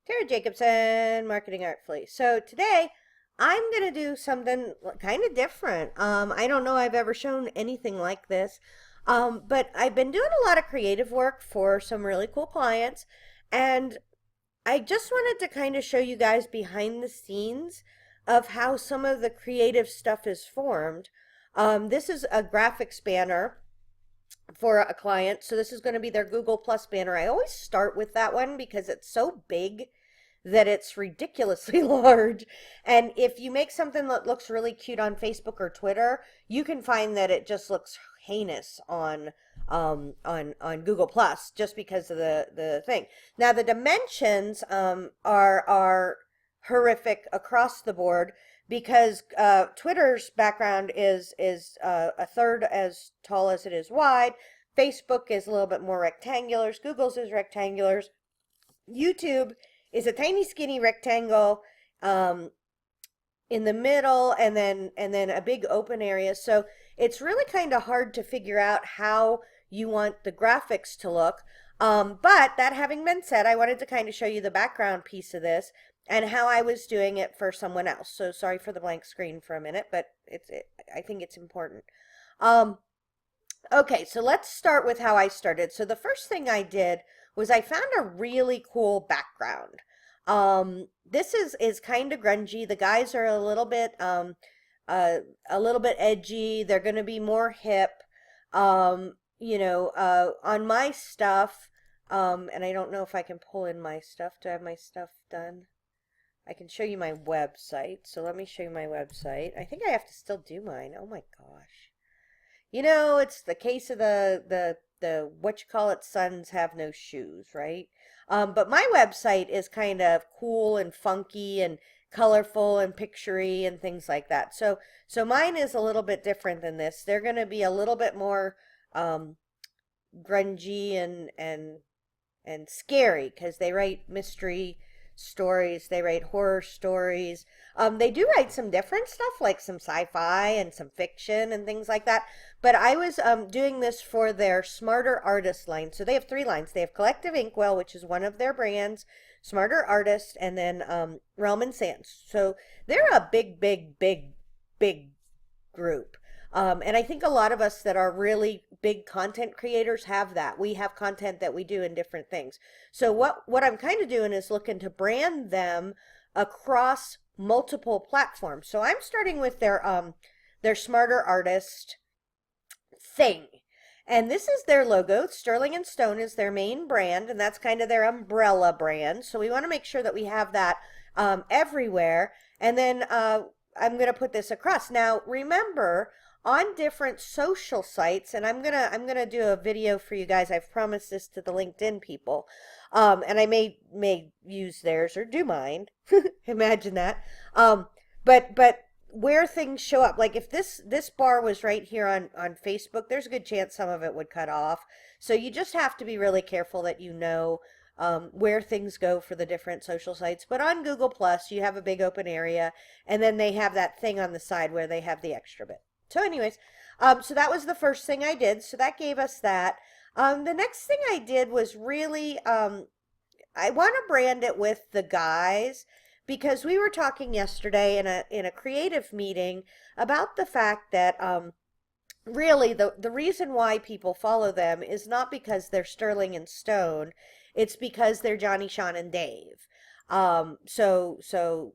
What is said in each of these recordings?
Tara Jacobson, Marketing Artfully. So today I'm going to do something kind of different. I don't know I've ever shown anything like this, but I've been doing a lot of creative work for some really cool clients, and I just wanted to kind of show you guys behind the scenes of how some of the creative stuff is formed. This is a graphics banner for a client. So this is going to be their Google Plus banner. I always start with that one because it's so big that it's ridiculously large. And if you make something that looks really cute on Facebook or Twitter, you can find that it just looks heinous on Google Plus just because of the thing. Now the dimensions are horrific across the board because Twitter's background is a third as tall as it is wide. Facebook is a little bit more rectangular. Google's is rectangular. YouTube is a tiny skinny rectangle in the middle, and then a big open area. So it's really kind of hard to figure out how you want the graphics to look. But that having been said, I wanted to kind of show you the background piece of this and how I was doing it for someone else. So sorry for the blank screen for a minute, but I think it's important. Okay, so let's start with how I started. So the first thing I did was I found a really cool background. This is kind of grungy. The guys are a little bit edgy. They're going to be more hip. On my stuff, and I don't know if I can pull in my stuff. Do I have my stuff done? I can show you my website. So let me show you my website. I think I have to still do mine. Oh my gosh. You know, it's the case of the what you call it, sons have no shoes, right? But my website is kind of cool and funky and colorful and picturey and things like that. So mine is a little bit different than this. They're going to be a little bit more grungy and scary because they write mystery stories, they write horror stories. They do write some different stuff like some sci-fi and some fiction and things like that. But I was doing this for their Smarter Artist line. So they have three lines. They have Collective Inkwell, which is one of their brands, Smarter Artist, and then Realm and Sands. So they're a big group. And I think a lot of us that are really big content creators have that. We have content that we do in different things. So what I'm kind of doing is looking to brand them across multiple platforms. So I'm starting with their Smarter Artist thing. And this is their logo. Sterling and Stone is their main brand, and that's kind of their umbrella brand. So we want to make sure that we have that everywhere. And then I'm going to put this across. Now, remember, on different social sites, and I'm gonna do a video for you guys. I've promised this to the LinkedIn people, and I may use theirs or do mine. Imagine that. But where things show up, like if this bar was right here on Facebook, there's a good chance some of it would cut off. So you just have to be really careful that you know where things go for the different social sites. But on Google Plus, you have a big open area, and then they have that thing on the side where they have the extra bit. So anyways, so that was the first thing I did. So that gave us that. The next thing I did was really, I want to brand it with the guys because we were talking yesterday in a creative meeting about the fact that really the reason why people follow them is not because they're Sterling and Stone. It's because they're Johnny, Sean, and Dave. So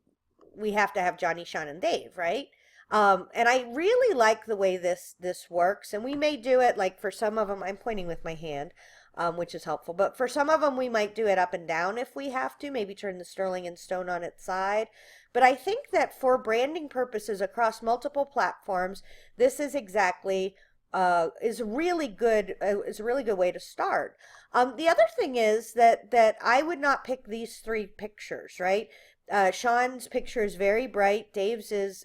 we have to have Johnny, Sean, and Dave, right? And I really like the way this works, and we may do it like for some of them. I'm pointing with my hand, which is helpful. But for some of them, we might do it up and down if we have to. Maybe turn the Sterling and Stone on its side. But I think that for branding purposes across multiple platforms, this is exactly is a really good way to start. The other thing is that I would not pick these three pictures, right? Sean's picture is very bright. Dave's is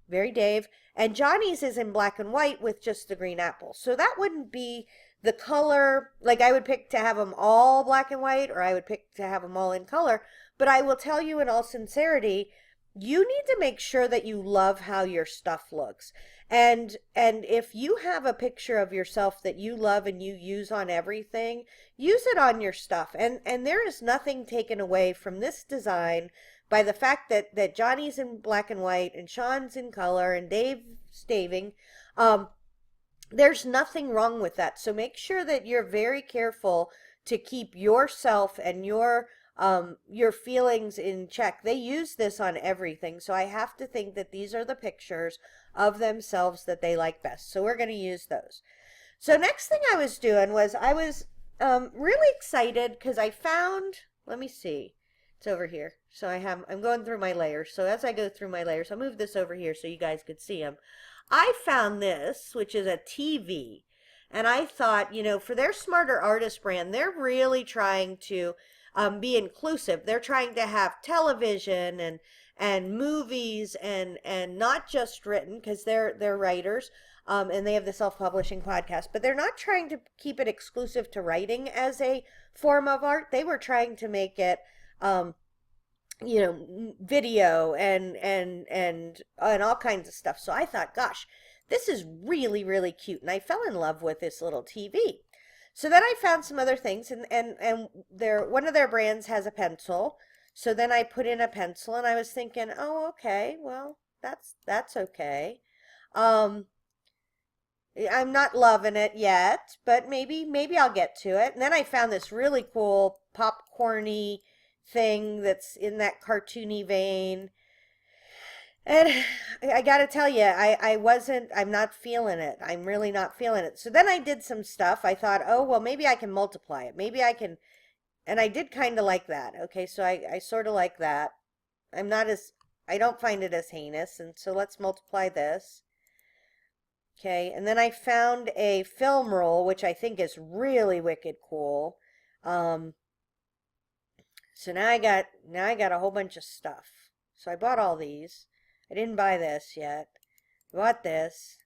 very Dave, and Johnny's is in black and white with just the green apple. So that wouldn't be the color, like I would pick to have them all black and white, or I would pick to have them all in color. But I will tell you in all sincerity you need to make sure that you love how your stuff looks. And if you have a picture of yourself that you love and you use on everything, use it on your stuff. And there is nothing taken away from this design by the fact that Johnny's in black and white and Sean's in color and Dave staving. Um, there's nothing wrong with that. So make sure that you're very careful to keep yourself and your feelings in check. They use this on everything. So I have to think that these are the pictures of themselves that they like best. So we're going to use those. So next thing I was doing was I was really excited because I found, let me see, it's over here. So I'm going through my layers. So as I go through my layers, I'll move this over here so you guys could see them. I found this, which is a TV. And I thought, for their Smarter Artist brand, they're really trying to be inclusive. They're trying to have television and movies and not just written, because they're writers, and they have the self-publishing podcast. But they're not trying to keep it exclusive to writing as a form of art. They were trying to make it video and all kinds of stuff. So I thought, gosh, this is really, really cute. And I fell in love with this little TV. So then I found some other things, and one of their brands has a pencil. So then I put in a pencil, and I was thinking, oh, okay, well, that's okay. Um, I'm not loving it yet, but maybe I'll get to it. And then I found this really cool popcorny thing that's in that cartoony vein. And I got to tell you, I'm not feeling it. I'm really not feeling it. So then I did some stuff. I thought, oh, well, maybe I can multiply it. Maybe I can, and I did kind of like that. Okay, so I sort of like that. I don't find it as heinous. And so let's multiply this. Okay, and then I found a film roll, which I think is really wicked cool. So now I got a whole bunch of stuff. So I bought all these. I didn't buy this yet. I bought this.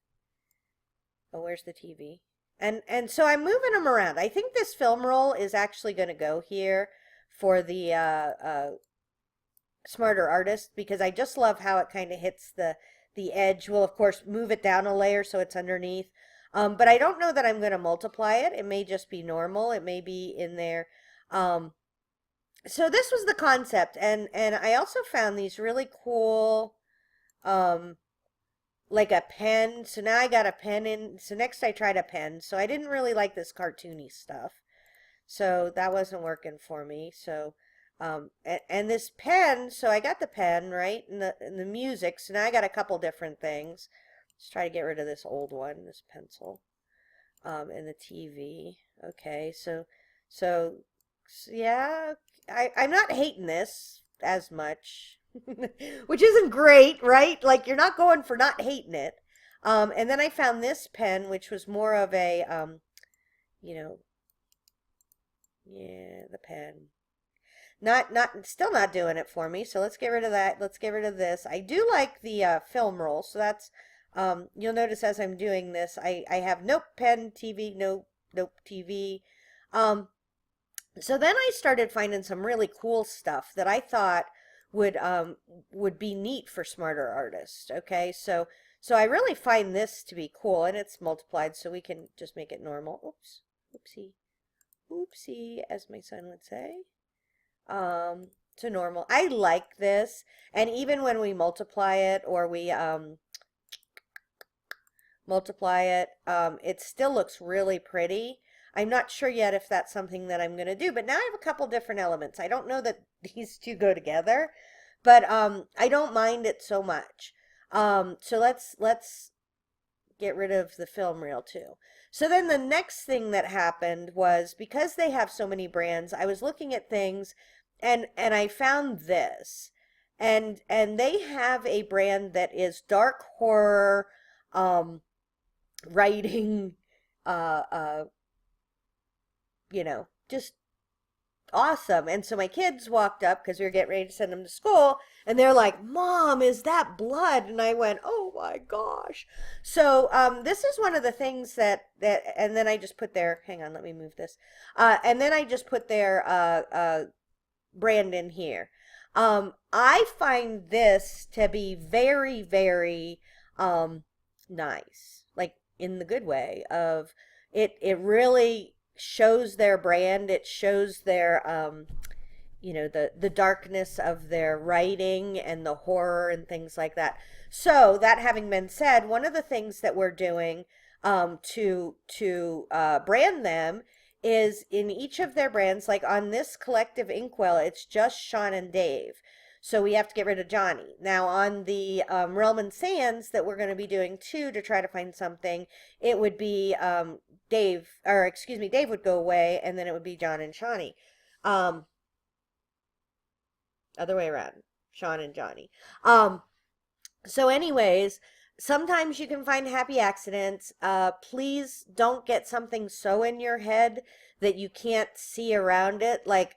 Oh, where's the TV? And so I'm moving them around. I think this film roll is actually going to go here for the Smarter Artist, because I just love how it kind of hits the edge. We'll of course move it down a layer so it's underneath. But I don't know that I'm going to multiply it. It may just be normal. It may be in there. So this was the concept, and I also found these really cool, like a pen. So now I got a pen in. So next I tried a pen. So I didn't really like this cartoony stuff. So that wasn't working for me. So, and this pen. So I got the pen, right, and the music. So now I got a couple different things. Let's try to get rid of this old one, this pencil, and the TV. Okay, so yeah. I'm not hating this as much, which isn't great, right? Like, you're not going for not hating it. And then I found this pen, which was more of a, yeah, the pen. Still not doing it for me. So let's get rid of that. Let's get rid of this. I do like the film roll. So that's, you'll notice as I'm doing this, I have nope, pen, TV, nope, TV. So then I started finding some really cool stuff that I thought would be neat for Smarter Artists. Okay, so I really find this to be cool, and it's multiplied, so we can just make it normal. Oops, oopsie, as my son would say. To normal. I like this, and even when we multiply it or we multiply it, it still looks really pretty. I'm not sure yet if that's something that I'm going to do, but now I have a couple different elements. I don't know that these two go together, but I don't mind it so much. So let's get rid of the film reel too. So then the next thing that happened was, because they have so many brands, I was looking at things and I found this. And they have a brand that is dark horror writing just awesome. And so my kids walked up because we were getting ready to send them to school, and they're like, Mom, is that blood? And I went, oh my gosh. So this is one of the things that and then I just put their, hang on, let me move this. And then I just put their brand in here. I find this to be very, very nice, like in the good way of it. It really shows their brand. It shows their the darkness of their writing and the horror and things like that. So that having been said, one of the things that we're doing to brand them is in each of their brands, like on this collective inkwell, it's just Sean and Dave. So we have to get rid of Johnny. Now on the Realm and Sands that we're going to be doing too to try to find something, it would be Dave, or excuse me, Dave would go away, and then it would be John and Shawnee. Um, Other way around, Sean and Johnny. So anyways, sometimes you can find happy accidents. Please don't get something so in your head that you can't see around it. Like,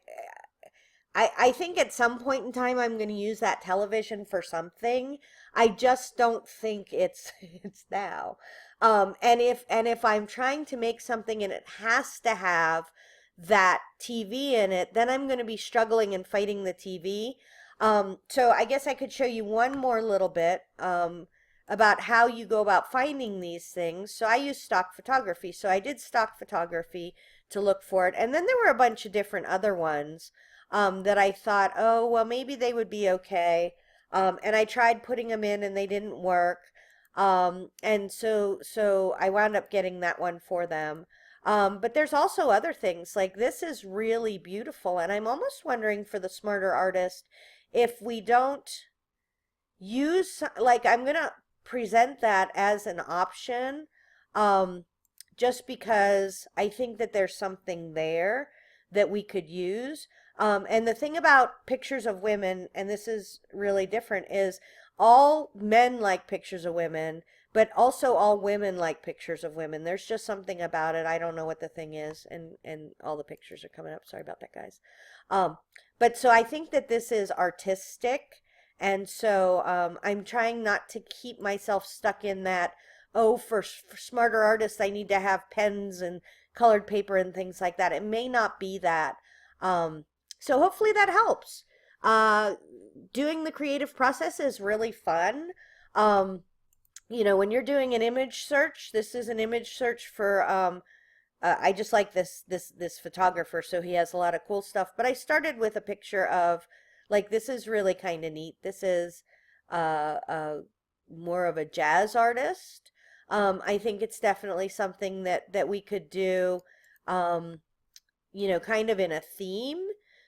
I think at some point in time I'm going to use that television for something. I just don't think it's it's now. And if I'm trying to make something and it has to have that TV in it, then I'm going to be struggling and fighting the TV. So I guess I could show you one more little bit about how you go about finding these things. So I use stock photography. So I did stock photography to look for it. And then there were a bunch of different other ones that I thought, oh, well, maybe they would be okay. And I tried putting them in and they didn't work. And so I wound up getting that one for them. But there's also other things like this is really beautiful. And I'm almost wondering for the smarter artist, if we don't use, like I'm going to present that as an option, just because I think that there's something there that we could use. And the thing about pictures of women, and this is really different, is all men like pictures of women, but also all women like pictures of women. There's just something about it. I don't know what the thing is, and all the pictures are coming up. Sorry about that, guys. But so I think that this is artistic, and so I'm trying not to keep myself stuck in that, oh, for smarter artists, I need to have pens and colored paper and things like that. It may not be that. So hopefully that helps. Doing the creative process is really fun. When you're doing an image search, this is an image search for, I just like this photographer, so he has a lot of cool stuff. But I started with a picture of, like, this is really kind of neat. This is more of a jazz artist. I think it's definitely something that we could do, kind of in a theme.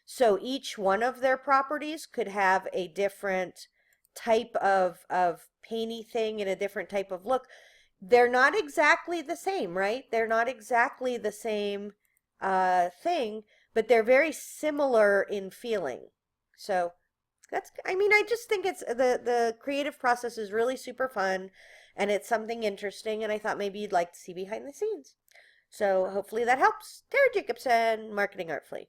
So each one of their properties could have a different type of painty thing and a different type of look. They're not exactly the same, right? They're not exactly the same thing, but they're very similar in feeling. So I just think it's the creative process is really super fun, and it's something interesting, and I thought maybe you'd like to see behind the scenes. So hopefully that helps. Tara Jacobson, Marketing Artfully.